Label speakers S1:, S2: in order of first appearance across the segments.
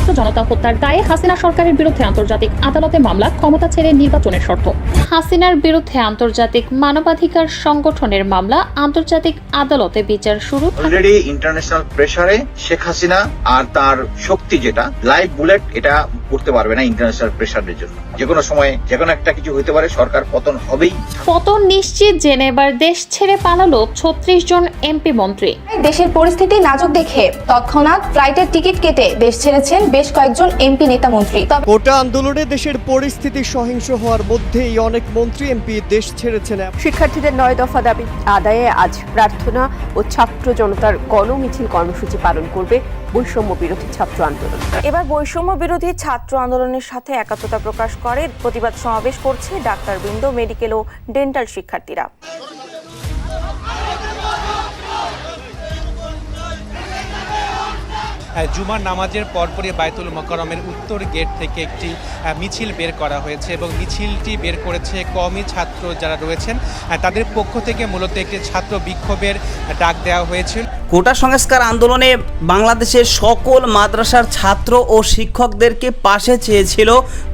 S1: ছাত্র জনতা হত্যার দায়ে হাসিনা সরকারের বিরুদ্ধে আন্তর্জাতিক আদালতে মামলা, ক্ষমতা ছেড়ে নির্বাচনের শর্ত। হাসিনার বিরুদ্ধে আন্তর্জাতিক মানবাধিকার সংগঠনের মামলা, আন্তর্জাতিক আদালতে বিচার শুরু।
S2: অলরেডি ইন্টারন্যাশনাল প্রেসারে শেখ হাসিনা আর তার শক্তি যেটা লাইভ বুলেট, এটা করতে পারবে না ইন্টারন্যাশনাল প্রেসারের জন্য। যে কোনো সময় যে কোনো একটা কিছু হতে পারে, সরকার পতন হবেই।
S1: পতন নিশ্চিত জেনে এবার দেশ ছেড়ে পালালো 36 জন এমপি মন্ত্রী।
S3: দেশের পরিস্থিতি নাজুক দেখে তৎক্ষণাৎ ফ্লাইটের টিকিট কেটে দেশ ছেড়েছেন বেশ কয়েকজন এমপি নেতা মন্ত্রী।
S4: কোটা আন্দোলনে দেশের পরিস্থিতি সহিংস হওয়ার মধ্যেই অনেক মন্ত্রী এমপি দেশ ছেড়েছেন।
S5: শিক্ষার্থীদের 9 দফা দাবি আদায়ে আজ প্রার্থনা ও ছাত্র জনতার গণমিছিল কর্মসূচি পালন করবে বৈষম্য বিরোধী ছাত্র আন্দোলন।
S6: এবার বৈষম্য বিরোধী ছাত্র আন্দোলনের সাথে একাত্মতা প্রকাশ করে প্রতিবাদ সমাবেশ করছে ডাক্তারবৃন্দ, মেডিকেল ও ডেন্টাল শিক্ষার্থীরা।
S7: জুমার নামাজের পরপরই বায়তুল মোকাররমের উত্তর গেট থেকে একটি মিছিল বের করা হয়েছে এবং মিছিলটি বের করেছে কওমি ছাত্র যারা রয়েছেন তাদের পক্ষ থেকে মূলত একটি ছাত্র বিক্ষোভের ডাক দেওয়া হয়েছিল।
S8: কোটা সংস্কার আন্দোলনে বাংলাদেশের সকল মাদ্রাসার ছাত্র ও শিক্ষকদেরকে পাশে চেয়েছিল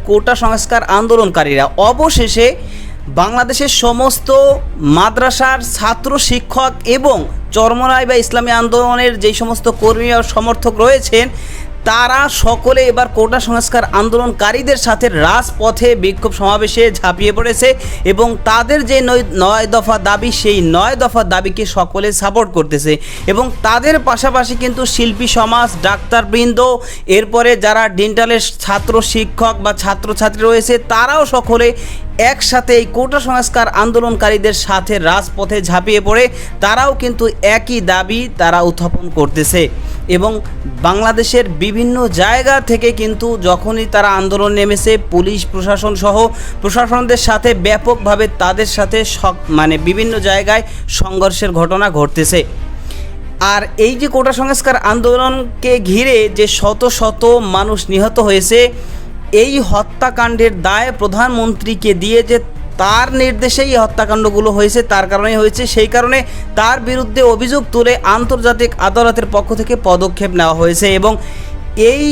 S8: কোটা সংস্কার আন্দোলনকারীরা। অবশেষে বাংলাদেশের সমস্ত মাদ্রাসার ছাত্র শিক্ষক এবং চরমনাই বা ইসলামী আন্দোলনের যেই সমস্ত কর্মী ও সমর্থক রয়েছেন তারা সকলে এবার কোটা সংস্কার আন্দোলনকারীদের সাথে রাজপথে বিক্ষোভ সমাবেশে ঝাঁপিয়ে পড়েছে এবং তাদের যে 9 দফা দাবি, সেই 9 দফা দাবিকে সকলে সাপোর্ট করতেছে এবং তাদের পাশাপাশি কিন্তু শিল্পী সমাজ, ডাক্তারবৃন্দ, এরপরে যারা ডেন্টালের ছাত্র শিক্ষক বা ছাত্রছাত্রী রয়েছে তারাও সকলে একসাথে এই কোটা সংস্কার আন্দোলনকারীদের সাথে রাজপথে ঝাঁপিয়ে পড়ে তারাও কিন্তু একই দাবি তারা উত্থাপন করতেছে এবং বাংলাদেশের বিভিন্ন জায়গা থেকে কিন্তু যখনই তারা আন্দোলন নেমেছে পুলিশ প্রশাসন সহ প্রশাসনদের সাথে ব্যাপকভাবে তাদের সাথে বিভিন্ন জায়গায় সংঘর্ষের ঘটনা ঘটতেছে। আর এই যে কোটা সংস্কার আন্দোলনকে ঘিরে যে শত শত মানুষ নিহত হয়েছে, এই হত্যাকাণ্ডের দায় প্রধানমন্ত্রীকে দিয়ে যে তার নির্দেশেই এই হত্যাকাণ্ডগুলো হয়েছে, তার কারণেই হয়েছে, সেই কারণে তার বিরুদ্ধে অভিযোগ তুলে আন্তর্জাতিক আদালতের পক্ষ থেকে পদক্ষেপ নেওয়া হয়েছে এবং এই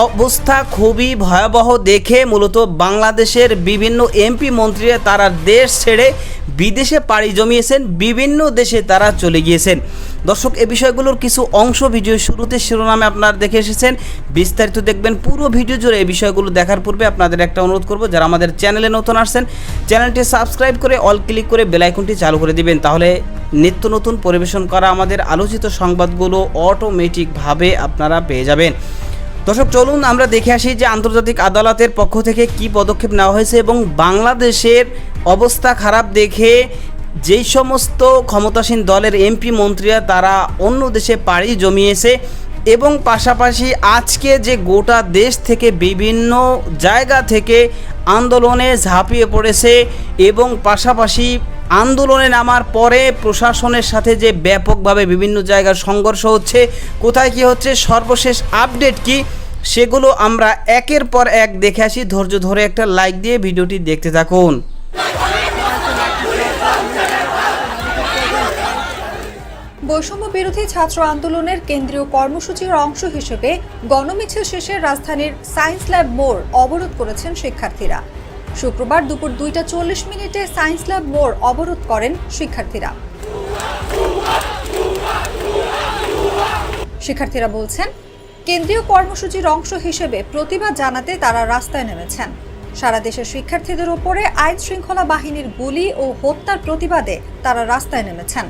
S8: অবস্থা খুবই ভয়াবহ দেখে মূলত বাংলাদেশের বিভিন্ন এমপি মন্ত্রীরা তারা দেশ ছেড়ে বিদেশে পাড়ি জমিয়েছেন, বিভিন্ন দেশে তারা চলে গিয়েছেন। দর্শক, এই বিষয়গুলোর কিছু অংশ ভিডিও শুরুতে শিরোনামে আপনারা দেখে এসেছেন, বিস্তারিত দেখবেন পুরো ভিডিও জুড়ে। এই বিষয়গুলো দেখার পূর্বে আপনাদের একটা অনুরোধ করব, যারা আমাদের চ্যানেলে নতুন আসছেন চ্যানেলটি সাবস্ক্রাইব করে অল ক্লিক করে বেল আইকনটি চালু করে দিবেন, তাহলে নিত্য নতুন পরিবেশন করা আমাদের আলোচিত সংবাদগুলো অটোমেটিকভাবে আপনারা পেয়ে যাবেন। দর্শক, চলুন আমরা দেখে আসি যে আন্তর্জাতিক আদালতের পক্ষ থেকে কি পদক্ষেপ নেওয়া হয়েছে এবং বাংলাদেশের অবস্থা খারাপ দেখে যেই সমস্ত ক্ষমতাসীন দলের এমপি মন্ত্রীরা তারা অন্য দেশে পাড়ি জমিয়েছে এবং পাশাপাশি আজকে যে গোটা দেশ থেকে বিভিন্ন জায়গা থেকে আন্দোলনে ঝাঁপিয়ে পড়েছে এবং পাশাপাশি আন্দোলনে নামার পরে প্রশাসনের সাথে যে ব্যাপকভাবে বিভিন্ন জায়গার সংঘর্ষ হচ্ছে, কোথায় কি হচ্ছে, সর্বশেষ আপডেট কি, সেগুলো আমরা একের পর এক দেখে আসি। ধৈর্য ধরে একটা লাইক দিয়ে ভিডিওটি দেখতে থাকুন।
S9: বৈষম্য বিরোধী ছাত্র আন্দোলনের কেন্দ্রীয় কর্মসূচির অংশ হিসেবে গণমিছিল শেষে রাজধানীর সায়েন্স ল্যাব মোড় অবরোধ করেছেন শিক্ষার্থীরা। শুক্রবার দুপুর 2:40 সায়েন্স ল্যাব মোড় অবরোধ করেন শিক্ষার্থীরা। শিক্ষার্থীরা বলছেন, কেন্দ্রীয় কর্মসূচির অংশ হিসেবে প্রতিবাদ জানাতে তারা রাস্তায় নেমেছেন। সারা দেশের শিক্ষার্থীদের উপরে আইন শৃঙ্খলা বাহিনীর গুলি ও হত্যার প্রতিবাদে তারা রাস্তায় নেমেছেন।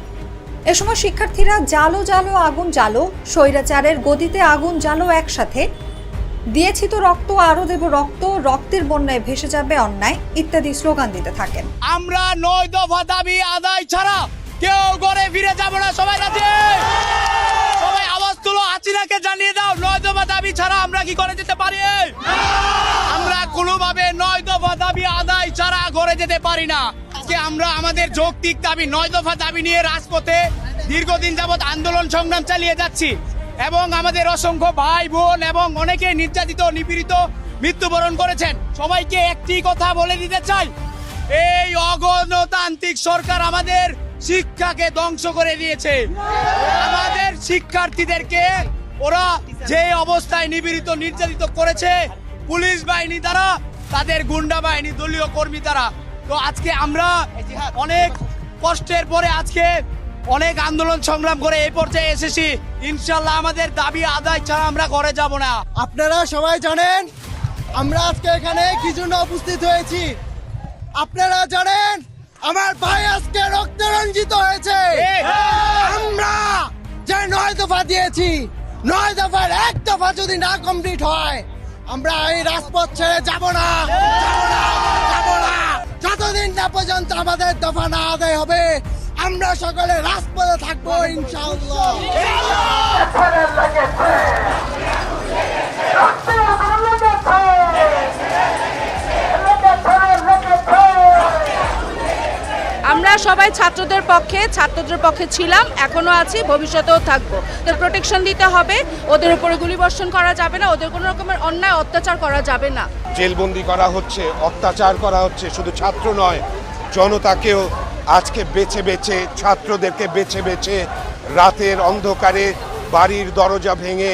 S9: এ সময় শিক্ষার্থীরা জালো জালো আগুন জালো, স্বৈরাচারের গদিতে আগুন জালো, একসাথে দিয়েছি তো রক্ত, আরো দেব রক্ত, রক্তের বন্যায় ভেসে যাবে অন্যায় ইত্যাদি স্লোগান দিতে থাকেন।
S10: আমরা 9 দফা দাবি আদায় ছাড়া কেউ ঘরে ফিরে যাব না। সবাই রাজি? সবাই আওয়াজ তুলো, হাসিনাকে জানিয়ে দাও 9 দফা দাবি ছাড়া আমরা কি করে যেতে পারি? আমরা কোনোভাবে 9 দফা দাবি আদায় ছাড়া ঘরে যেতে পারি না। আজকে আমরা আমাদের যৌক্তিক দাবি 9 দফা দাবি নিয়ে রাজপথে দীর্ঘদিন যাবৎ আন্দোলন সংগ্রাম চালিয়ে যাচ্ছি এবং আমাদের অসংখ্য ভাই বোন এবং অনেকে নির্যাতিত নিপীড়িত মৃত্যুবরণ করেছেন। সবাইকে একটি কথা বলে দিতে চাই, এই অগণতান্ত্রিক সরকার আমাদের শিক্ষাকে ধ্বংস করে দিয়েছে। আমাদের শিক্ষার্থীদেরকে ওরা যে অবস্থায় নিপীড়িত নির্যাতিত করেছে পুলিশ বাহিনী দ্বারা, তাদের গুন্ডা বাহিনী, দলীয় কর্মী দ্বারা। তো আজকে আমরা অনেক কষ্টের পরে আজকে অনেক আন্দোলন সংগ্রাম করে এই পর্যায়ে এসেছি। ইনশাল্লাহ আমাদের দাবি আদায় ছাড়া আমরা ঘরে যাব না।
S4: আপনারা সবাই জানেন আমরা আজকে এখানে কি জন্য উপস্থিত হয়েছি। আপনারা জানেন আমার ভাই আজকে রক্তে রঞ্জিত হয়েছে। আমরা যে 9 দফা দিয়েছি, 9 দফার 1 দফা যদি না কমপ্লিট হয় আমরা এই রাজপথ ছেড়ে যাব না, যাব না। যতদিন না পর্যন্ত আমাদের দফা না আদায় হবে আমরা সকলে রাজপথে থাকবো ইনশাআল্লাহ।
S11: আমরা সবাই ছাত্রদের পক্ষে ছিলাম, এখনো আছি, ভবিষ্যতেও থাকবো। ওদের প্রোটেকশন দিতে হবে, ওদের উপরে গুলিবর্ষণ করা যাবে না, ওদের কোনো রকমের অন্যায় অত্যাচার করা যাবে না।
S12: জেলবন্দি করা হচ্ছে, অত্যাচার করা হচ্ছে, শুধু ছাত্র নয় জনতাকেও আজকে বেছে বেছে, ছাত্রদেরকে বেছে বেছে রাতের অন্ধকারে বাড়ির দরজা ভেঙে,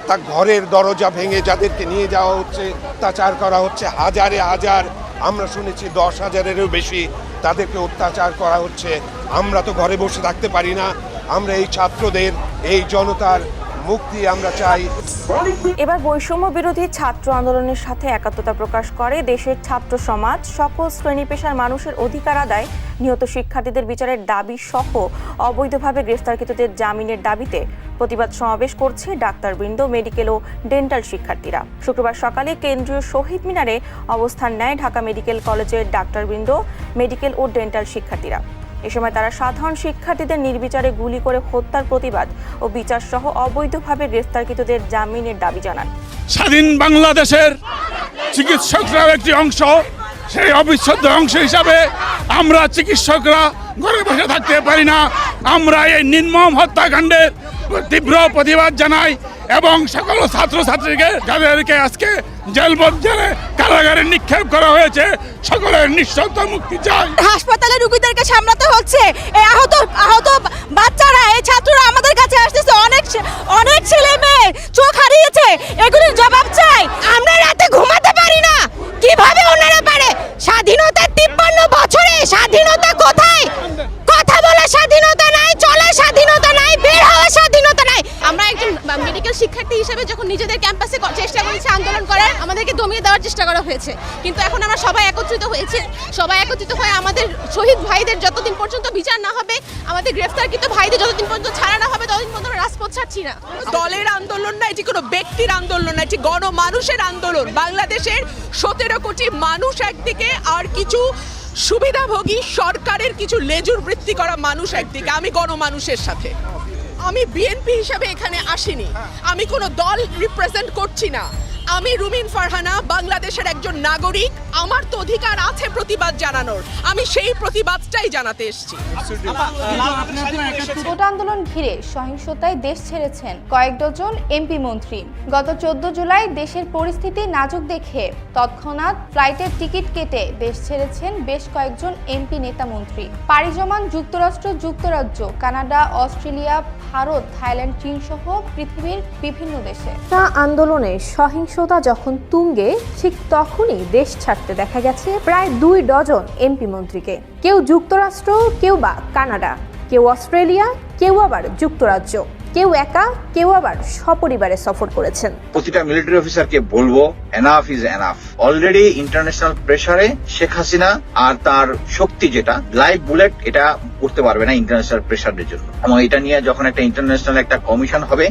S12: তা ঘরের দরজা ভেঙে যাদেরকে নিয়ে যাওয়া হচ্ছে, অত্যাচার করা হচ্ছে। হাজারে হাজার, আমরা শুনেছি 10,000-এরও বেশি তাদেরকে অত্যাচার করা হচ্ছে। আমরা তো ঘরে বসে থাকতে পারি না। আমরা এই ছাত্রদের, এই জনতার মুক্তি আমরা চাই।
S6: এবার বৈষম্য বিরোধী ছাত্র আন্দোলনের সাথে একাত্মতা প্রকাশ করে দেশের ছাত্র সমাজ। সকল শ্রেণী পেশার মানুষের অধিকার আদায়, নিহত শিক্ষার্থীদের বিচারের দাবি সহ অবৈধভাবে গ্রেফতারকৃতদের জামিনের দাবিতে প্রতিবাদ সমাবেশ করছে ডাক্তারবৃন্দ, মেডিকেল ও ডেন্টাল শিক্ষার্থীরা। শুক্রবার সকালে কেন্দ্রীয় শহীদ মিনারে অবস্থান নেয় ঢাকা মেডিকেল কলেজের ডাক্তারবৃন্দ, মেডিকেল ও ডেন্টাল শিক্ষার্থীরা। এ সময় তারা সাধারণ শিক্ষার্থীদের নির্বিচারে গুলি করে হত্যার প্রতিবাদ ও বিচার সহ অবৈধভাবে গ্রেফতারকৃতদের জামিনের দাবি জানান।
S13: স্বাধীন বাংলাদেশের চিকিৎসকরাও একটি অংশ, সেই অবিচ্ছেদ্য অংশ হিসাবে আমরা চিকিৎসকরা ঘরে বসে থাকতে পারি না। আমরা এই নির্মম হত্যাকাণ্ডের তীব্র প্রতিবাদ জানাই এবং সকল ছাত্রছাত্রীকে, যাদেরকে আজকে জেলে কারাগারে নিক্ষেপ করা হয়েছে, সকলের নিঃশর্ত মুক্তি চাই।
S11: হাসপাতালে রোগীদেরকে সামলাতে হচ্ছে, এই আহত বাচ্চারা, এই ছাত্ররা আমাদের কাছে আসতেছে, অনেক ছেলে মেয়ে চোখ হারিয়েছে, এগুলির জবাব চাই। আমরা রাতে ঘুমাতে পারি না, কিভাবে ওনারা পারে? স্বাধীনতার 53 বছরে স্বাধীনতা কোথায়? কথা বলার স্বাধীনতা নাই, চলার স্বাধীনতা নাই, বের হওয়ার স্বাধীনতা নাই। আমরা একজন মেডিকেল শিক্ষার্থী হিসেবে যখন নিজেদের ক্যাম্পাসে চেষ্টা করেছি আন্দোলন করার, আমাদেরকে দমিয়ে দেওয়ার চেষ্টা করা হয়েছে। কিন্তু এখন আমরা সবাই একত্রিত হয়েছে, সবাই একত্রিত হয়ে আমাদের শহীদ ভাইদের যতদিন পর্যন্ত বিচার না হবে, আমাদের গ্রেফতারকৃত ভাইদের যতদিন পর্যন্ত ছাড়া না হবে, ততদিন পর্যন্ত আমরা রাজপথ ছাড়ছি না। দলের আন্দোলন না, এটি কোনো ব্যক্তির আন্দোলন না, এটি গণমানুষের আন্দোলন। বাংলাদেশের 17 কোটি মানুষ একদিকে, আর কিছু সুবিধাভোগী সরকারের কিছু লেজুর বৃত্তি করা মানুষ একদিকে। আমি গণমানুষের সাথে, আমি বিএনপি হিসাবে এখানে আসিনি, আমি কোনো দল রিপ্রেজেন্ট করছি না। আমি রুমিন ফারহানা, বাংলাদেশের একজন নাগরিক। আমার তো অধিকার আছে প্রতিবাদ জানানোর, আমি সেই প্রতিবাদটাই জানাতে এসেছি।
S3: কোটা আন্দোলন ঘিরে সহিংসতায় দেশ ছেড়েছেন কয়েক ডজন এমপি মন্ত্রী। গত 14 জুলাই দেশের পরিস্থিতি নাজুক দেখে তৎক্ষণাৎ ফ্লাইটের টিকিট কেটে দেশ ছেড়েছেন বেশ কয়েকজন এমপি নেতা মন্ত্রী। পাড়ি জমান যুক্তরাষ্ট্র, যুক্তরাজ্য, কানাডা, অস্ট্রেলিয়া, ভারত, থাইল্যান্ড, চীন সহ পৃথিবীর বিভিন্ন দেশে।
S5: আন্দোলনে সহিংসতা যখন তুঙ্গে, ঠিক তখনই দেশ ছাড়তে দেখা গেছে প্রায় 2 ডজন এমপি মন্ত্রীকে। কেউ যুক্তরাষ্ট্র, কেউ বা কানাডা, কেউ অস্ট্রেলিয়া, কেউ আবার যুক্তরাজ্য, কেউ একা, কেউ আবার সপরিবারে সফর করেছেন।
S2: প্রতিটা মিলিটারি অফিসারকে বলবো, enough is enough. Already international প্রেসারে শেখ হাসিনা আর তার শক্তি, যেটা লাইভ বুলেট, এটা করতে পারবে না ইন্টারন্যাশনাল প্রেসারের জন্য। এবং এটা নিয়ে যখন একটা ইন্টারন্যাশনাল একটা কমিশন হবে,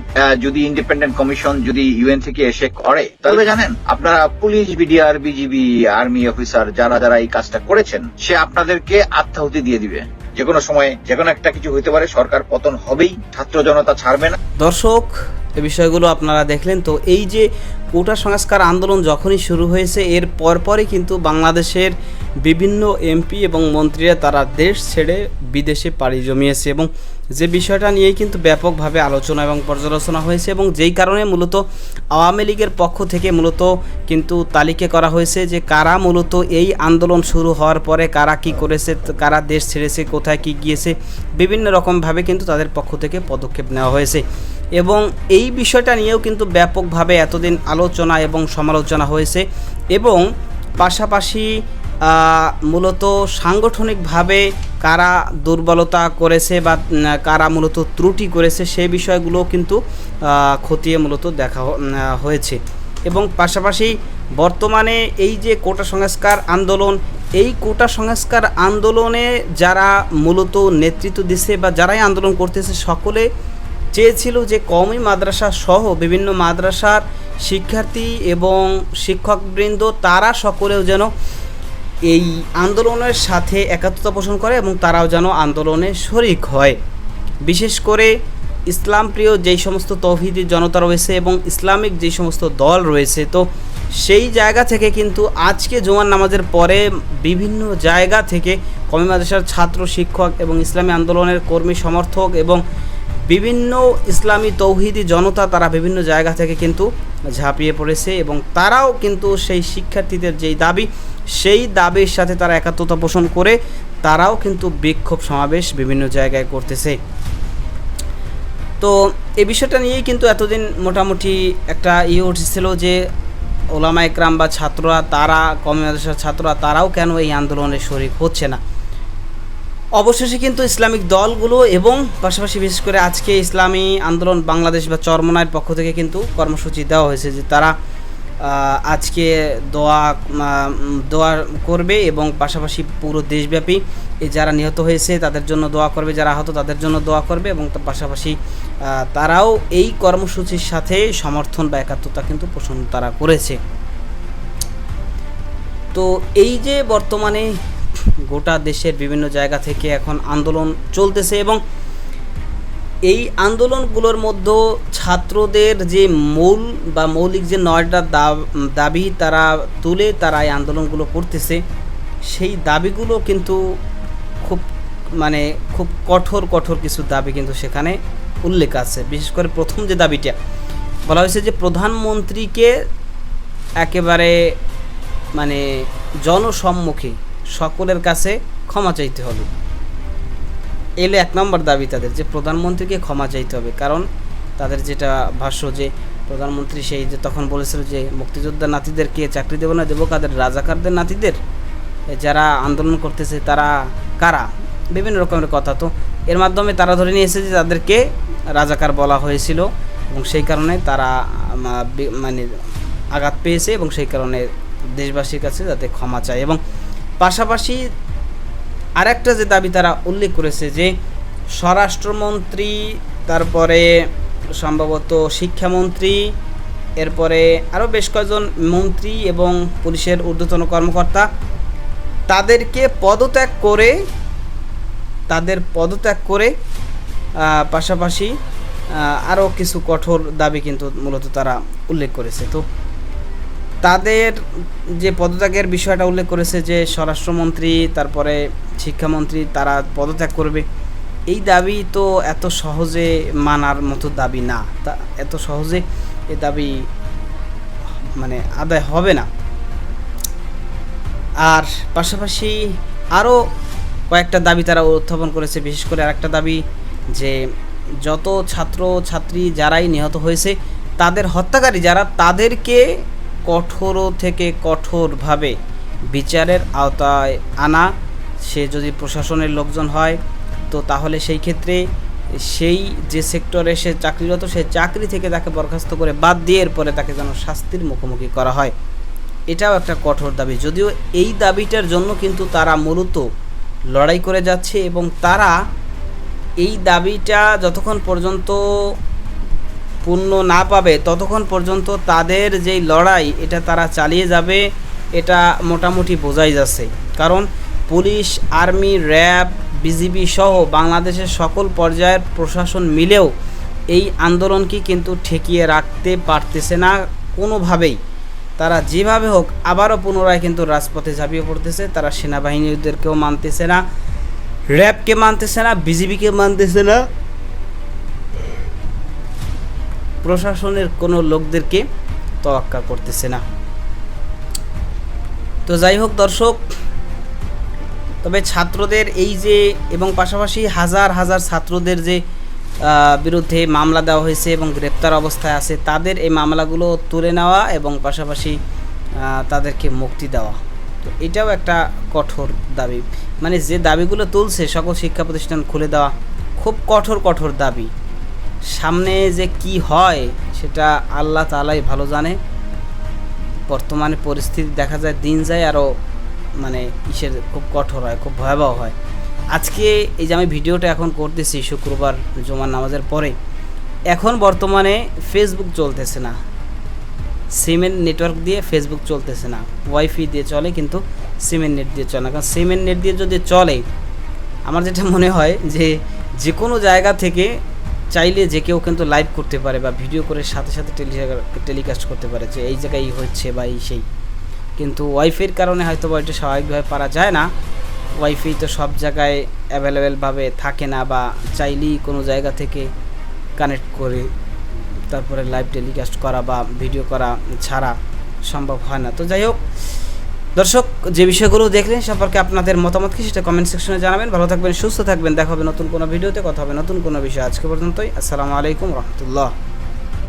S2: যদি ইন্ডিপেন্ডেন্ট কমিশন যদি ইউএন থেকে এসে করে, তাহলে জানেন আপনারা police, BDR, BGB, army officer যারা যারা এই কাজটা করেছেন, সে আপনাদেরকে আত্মাহুতি দিয়ে দিবে। যে কোনো সময় যে কোনো একটা কিছু হইতে পারে, সরকার পতন হবেই, ছাত্র জনতা ছাড়বে না।
S8: দর্শক, এই বিষয়গুলো আপনারা দেখলেন তো। এই যে কোটা সংস্কার আন্দোলন যখনই শুরু হয়েছে, এর পরপরই কিন্তু বাংলাদেশের বিভিন্ন এমপি এবং মন্ত্রীরা তারা দেশ ছেড়ে বিদেশে পাড়ি জমিয়েছে এবং যে বিষয়টা নিয়েই কিন্তু ব্যাপকভাবে আলোচনা এবং পর্যালোচনা হয়েছে এবং যেই কারণে মূলত আওয়ামী লীগের পক্ষ থেকে মূলত কিন্তু তালিকা করা হয়েছে যে কারা মূলত এই আন্দোলন শুরু হওয়ার পরে কারা কি করেছে, কারা দেশ ছেড়েছে, কোথায় কি গিয়েছে, বিভিন্ন রকমভাবে কিন্তু তাদের পক্ষ থেকে পদক্ষেপ নেওয়া হয়েছে। এবং এই বিষয়টা নিয়েও কিন্তু ব্যাপকভাবে এতদিন আলোচনা এবং সমালোচনা হয়েছে এবং পাশাপাশি মূলত সাংগঠনিকভাবে কারা দুর্বলতা করেছে বা কারা মূলত ত্রুটি করেছে সেই বিষয়গুলো কিন্তু খতিয়ে মূলত দেখা হয়েছে। এবং পাশাপাশি বর্তমানে এই যে কোটা সংস্কার আন্দোলন, এই কোটা সংস্কার আন্দোলনে যারা মূলত নেতৃত্ব দিচ্ছে বা যারাই আন্দোলন করতেছে সকলে চেয়েছিল যে কওমি মাদ্রাসা সহ বিভিন্ন মাদ্রাসার শিক্ষার্থী এবং শিক্ষকবৃন্দ তারা সকলেও যেন এই আন্দোলনের সাথে একাত্মতা পোষণ করে এবং তারাও যেন আন্দোলনে শরিক হয়। বিশেষ করে ইসলাম প্রিয় যেই সমস্ত তৌহিদি জনতা রয়েছে এবং ইসলামিক যেই সমস্ত দল রয়েছে, তো সেই জায়গা থেকে কিন্তু আজকে জুমার নামাজের পরে বিভিন্ন জায়গা থেকে কওমি মাদ্রাসার ছাত্র, শিক্ষক এবং ইসলামী আন্দোলনের কর্মী, সমর্থক এবং বিভিন্ন ইসলামী তৌহিদি জনতা তারা বিভিন্ন জায়গা থেকে কিন্তু ঝাঁপিয়ে পড়েছে এবং তারাও কিন্তু সেই শিক্ষার্থীদের যেই দাবি, সেই দাবির সাথে তারা একাত্মতা পোষণ করে তারাও কিন্তু বিক্ষোভ সমাবেশ বিভিন্ন জায়গায় করতেছে। তো এই বিষয়টা নিয়েই কিন্তু এতদিন মোটামুটি একটা উঠেছিল যে ওলামা একরাম বা ছাত্ররা, তারা কওমি মাদ্রাসার ছাত্ররা তারাও কেন এই আন্দোলনে শরিক হচ্ছে না। অবশেষে কিন্তু ইসলামিক দলগুলো এবং পাশাপাশি বিশেষ করে আজকে ইসলামী আন্দোলন বাংলাদেশ বা চরমনায়ের পক্ষ থেকে কিন্তু কর্মসূচি দেওয়া হয়েছে যে তারা আজকে দোয়া করবে এবং পাশাপাশি পুরো দেশব্যাপী যারা নিহত হয়েছে তাদের জন্য দোয়া করবে, যারা আহত তাদের জন্য দোয়া করবে এবং পাশাপাশি তারাও এই কর্মসূচির সাথে সমর্থন বা একাত্মতা কিন্তু পোষণ তারা করেছে। তো এই যে বর্তমানে গোটা দেশের বিভিন্ন জায়গা থেকে এখন আন্দোলন চলতেছে এবং এই আন্দোলনগুলোর মধ্যে ছাত্রদের যে মূল বা মৌলিক যে 9টা দাবি তারা তুলে তারা এই আন্দোলনগুলো করতেছে, সেই দাবিগুলো কিন্তু খুব কঠোর কিছু দাবি কিন্তু সেখানে উল্লেখ আছে। বিশেষ করে প্রথম যে দাবিটা বলা হয়েছে যে প্রধানমন্ত্রীকে একেবারে জনসম্মুখে সকলের কাছে ক্ষমা চাইতে হবে। এলে 1 নম্বর দাবি তাদের, যে প্রধানমন্ত্রীকে ক্ষমা চাইতে হবে। কারণ তাদের যেটা ভাষ্য যে প্রধানমন্ত্রী সেই যে তখন বলেছিল যে মুক্তিযোদ্ধা নাতিদেরকে চাকরি দেবো না, দেবো কাদের? রাজাকারদের নাতিদের। যারা আন্দোলন করতেছে তারা কারা? বিভিন্ন রকমের কথা। তো এর মাধ্যমে তারা ধরে নিয়েছে যে তাদেরকে রাজাকার বলা হয়েছিল এবং সেই কারণে তারা আঘাত পেয়েছে এবং সেই কারণে দেশবাসীর কাছে যাতে ক্ষমা চায়। এবং পাশাপাশি আরেকটা যে দাবি তারা উল্লেখ করেছে যে স্বরাষ্ট্রমন্ত্রী, তারপরে সম্ভবত শিক্ষামন্ত্রী, এরপরে আরও বেশ কয়েকজন মন্ত্রী এবং পুলিশের ঊর্ধ্বতন কর্মকর্তা তাদেরকে পদত্যাগ করে পাশাপাশি আরও কিছু কঠোর দাবি কিন্তু মূলত তারা উল্লেখ করেছে। তো তাদের যে পদত্যাগের বিষয়টা উল্লেখ করেছে যে স্বরাষ্ট্রমন্ত্রী, তারপরে শিক্ষামন্ত্রী তারা পদত্যাগ করবে। এই দাবি তো এত সহজে মানার মতো দাবি না, তা এত সহজে এই দাবি আদায় হবে না। আর পাশাপাশি আরও কয়েকটা দাবি তারা উত্থাপন করেছে। বিশেষ করে আরেকটা দাবি যে যত ছাত্র ছাত্রী যারাই নিহত হয়েছে তাদের হত্যাকারী যারা, তাদেরকে কঠোর থেকে কঠোরভাবে বিচারের আওতায় আনা। সে যদি প্রশাসনের লোকজন হয় তো তাহলে সেই ক্ষেত্রে সেই যে সেক্টরে সে চাকরিরত সেই চাকরি থেকে তাকে বরখাস্ত করে বাদ দিয়ে এরপরে তাকে যেন শাস্তির মুখোমুখি করা হয়। এটাও একটা কঠোর দাবি। যদিও এই দাবিটার জন্য কিন্তু তারা মূলত লড়াই করে যাচ্ছে এবং তারা এই দাবিটা যতক্ষণ পর্যন্ত পূর্ণ না পাবে ততক্ষণ পর্যন্ত তাদের যেই লড়াই এটা তারা চালিয়ে যাবে, এটা মোটামুটি বোঝাই যাচ্ছে। কারণ পুলিশ, আর্মি, র্যাব, বিজিবি সহ বাংলাদেশের সকল পর্যায়ের প্রশাসন মিলেও এই আন্দোলনকে কিন্তু ঠেকিয়ে রাখতে পারতেছে না কোনোভাবেই। তারা যেভাবে হোক আবারও পুনরায় কিন্তু রাজপথে ঝাঁপিয়ে পড়তেছে। তারা সেনাবাহিনীদেরকেও মানতেছে না, র্যাবকে মানতেছে না, বিজিবিকে মানতেছে না, প্রশাসনের কোনো লোকদেরকে তোয়াক্কা করতেছে না। তো যাই হোক দর্শক, তবে ছাত্রদের এই যে এবং পাশাপাশি হাজার হাজার ছাত্রদের যে বিরুদ্ধে মামলা দেওয়া হয়েছে এবং গ্রেপ্তার অবস্থায় আছে, তাদের এই মামলাগুলো তুলে নেওয়া এবং পাশাপাশি তাদেরকে মুক্তি দেওয়া। তো এটাও একটা কঠোর দাবি, মানে যে দাবিগুলো তুলছে সকল শিক্ষা প্রতিষ্ঠান খুলে দেওয়া, খুব কঠোর কঠোর দাবি। সামনে যে কি হয় সেটা আল্লাহ তাআলাই ভালো জানে। বর্তমানে পরিস্থিতি দেখা যায় দিন যায় আরও মানে ইসের খুব কঠোর হয়, খুব ভয়াবহ হয়। আজকে এই যে আমি ভিডিওটা এখন করতেছি শুক্রবার জুমার নামাজের পরে, এখন বর্তমানে ফেসবুক চলতেছে না, সিমের নেটওয়ার্ক দিয়ে ফেসবুক চলতেছে না, ওয়াইফাই দিয়ে চলে কিন্তু সিমের নেট দিয়ে চলে না। কারণ সিমের নেট দিয়ে যদি চলে, আমার যেটা মনে হয় যে কোনো জায়গা থেকে চাইলে যে কেউ কিন্তু লাইভ করতে পারে বা ভিডিও করে সাথে সাথে টেলিকাস্ট করতে পারে যে এই জায়গায় হচ্ছে বা এই সেই। কিন্তু ওয়াইফাইয়ের কারণে হয়তো বা এটা স্বাভাবিকভাবে পারা যায় না। ওয়াইফাই তো সব জায়গায় অ্যাভেলেবেলভাবে থাকে না, বা চাইলেই কোনো জায়গা থেকে কানেক্ট করে তারপরে লাইভ টেলিকাস্ট করা বা ভিডিও করা ছাড়া সম্ভব হয় না। তো যাই হোক দর্শক, যে বিষয়গুলো দেখলেন সম্পর্কে আপনাদের মতামত কি সেটা কমেন্ট সেকশনে জানাবেন। ভালো থাকবেন, সুস্থ থাকবেন, দেখা হবে নতুন কোনো ভিডিওতে, কথা হবে নতুন কোনো বিষয়। আজকে পর্যন্তই, আসসালামু আলাইকুম রহমতুল্লাহ।